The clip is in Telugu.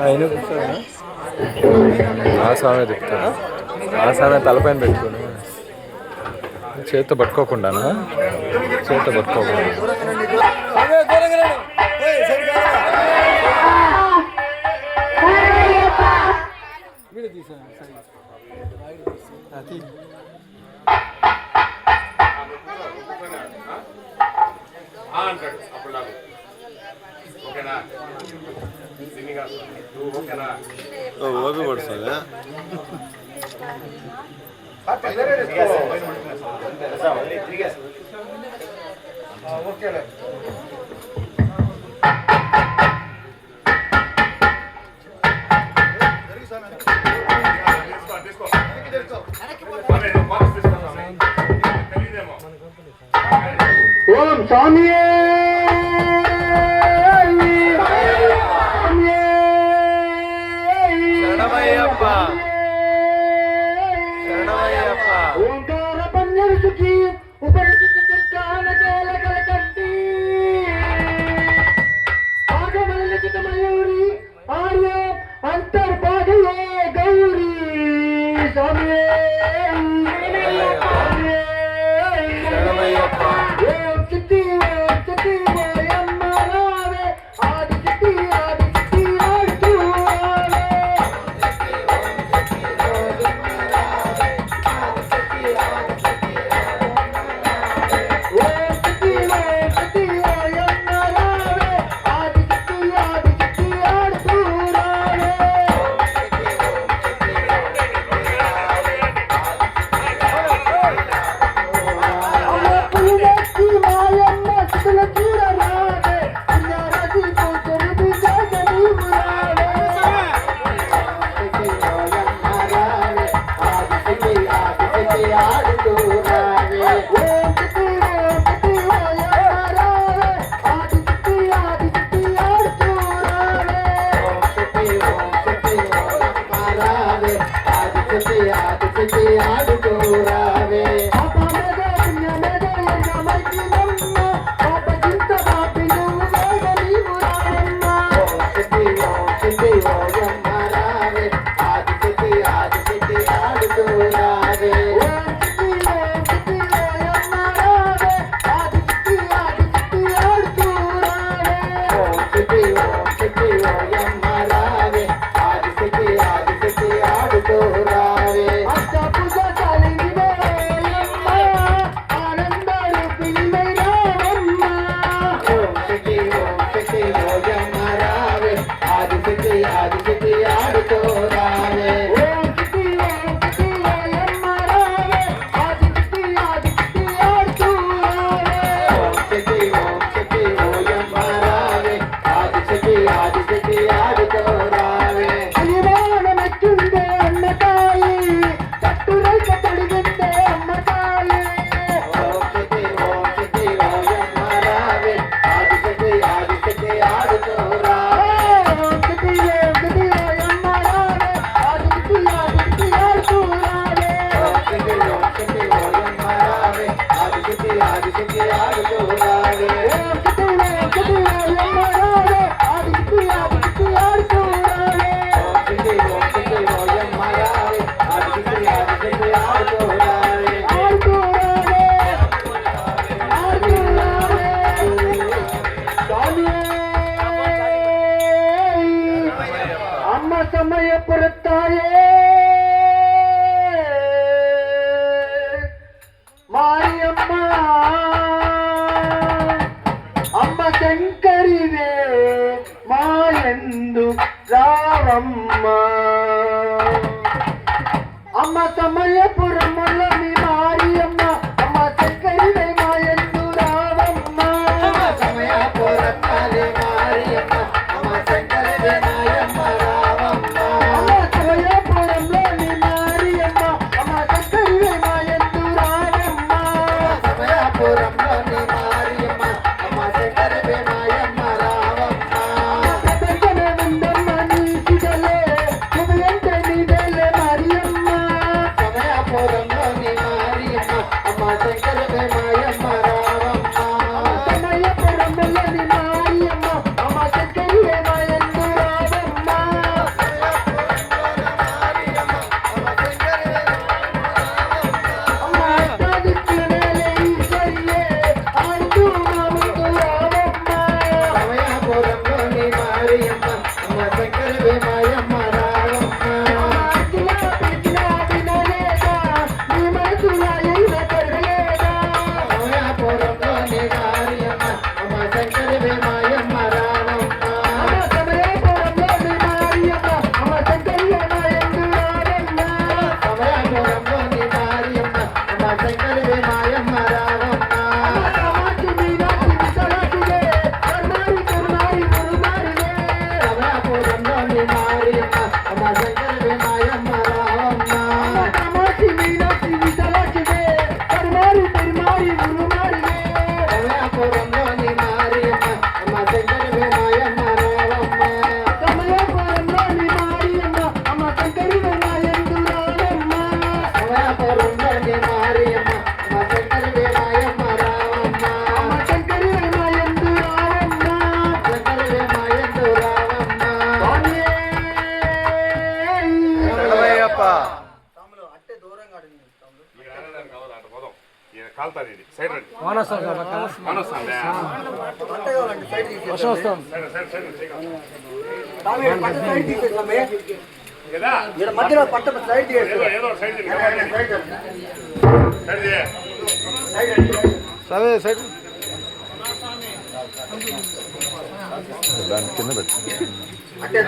ఆయన ఆ స్వామి తిప్పుతాను. ఆ స్వామి తలపైన పెట్టుకుని చేతితో పట్టుకోకుండానా? చేతితో పట్టుకోకుండా ఓపి పడుతుంది. ఓం స్వామి ఓంకార పన్నెరుసుకి ఉపనిషత్తు దుర్గాన కేల కలకంటి ఆగమలిఖిత మయూరి ఆర్య అంతర్భాగయే గౌరీ స్వామి ಸಮಯಪುರತ್ತಾಯೇ ಮಾರಿಯಮ್ಮ ಅಮ್ಮ ಶಂಕರಿವೆ ಮಾಯೆಂದು ರಾವಮ್ಮ ಅಮ್ಮ ಸಮಯಪುರಮಲ್ಲ ನೀ ಮಾರಿಯಮ್ಮ ಅಮ್ಮ ಶಂಕರಿವೆ ಮಾಯೆಂದು ರಾವಮ್ಮ ಸಮಯಪುರತ್ತಲೆ ಮಾರಿಯಮ್ಮ ಅಮ್ಮ ಶಂಕರಿವೆ ಮಾಯಮ್ಮ ರಾವಮ್ಮ ಅಮ್ಮ ಸಮಯಪುರಂలో ನೀ ಮಾರಿಯಮ್ಮ ಅಮ್ಮ ಶಂಕರಿವೆ ಮಾಯೆಂದು ರಾವಮ್ಮ ಸಮಯಪುರಂలో ನೀ ಮಾರಿಯಮ್ಮ ಅಮ್ಮ ಶಂಕರಿವೆ ಮಾಯಮ್ಮ ರಾವಮ್ಮ ಪ್ರಪಂಚನ ಮುಂದಮ್ಮ ನೀಸಿದಲೆ ಕುಮಿಯಂತೆ ನೀದೆಲೆ ಮಾರಿಯಮ್ಮ ಸಮಯಪುರಂలో ನೀ ಮಾರಿಯಮ್ಮ ಅಮ್ಮ ಶಂಕರಿವೆ ಮಾಯಮ್ಮ ರಾವಮ್ಮ కాలుతుంది ఇది సైడ్ రండి వాన వస్తుంది సార్ పక్కన. వాన వస్తుందా? వర్షం వస్తుంది. సైడ్ సైడ్ సైడ్ సైడ్ స్వామి, ఈడ పట్ట సైడ్ తీసేయ్ స్వామి. కదా ఈడ మధ్యలో పట్ట సైడ్ తీసేయ్. ఏదో ఏదో సైడ్ చేయి. సైడ్ చేయి. సరే సైడ్ దాని కింద పెట్టు. అంటే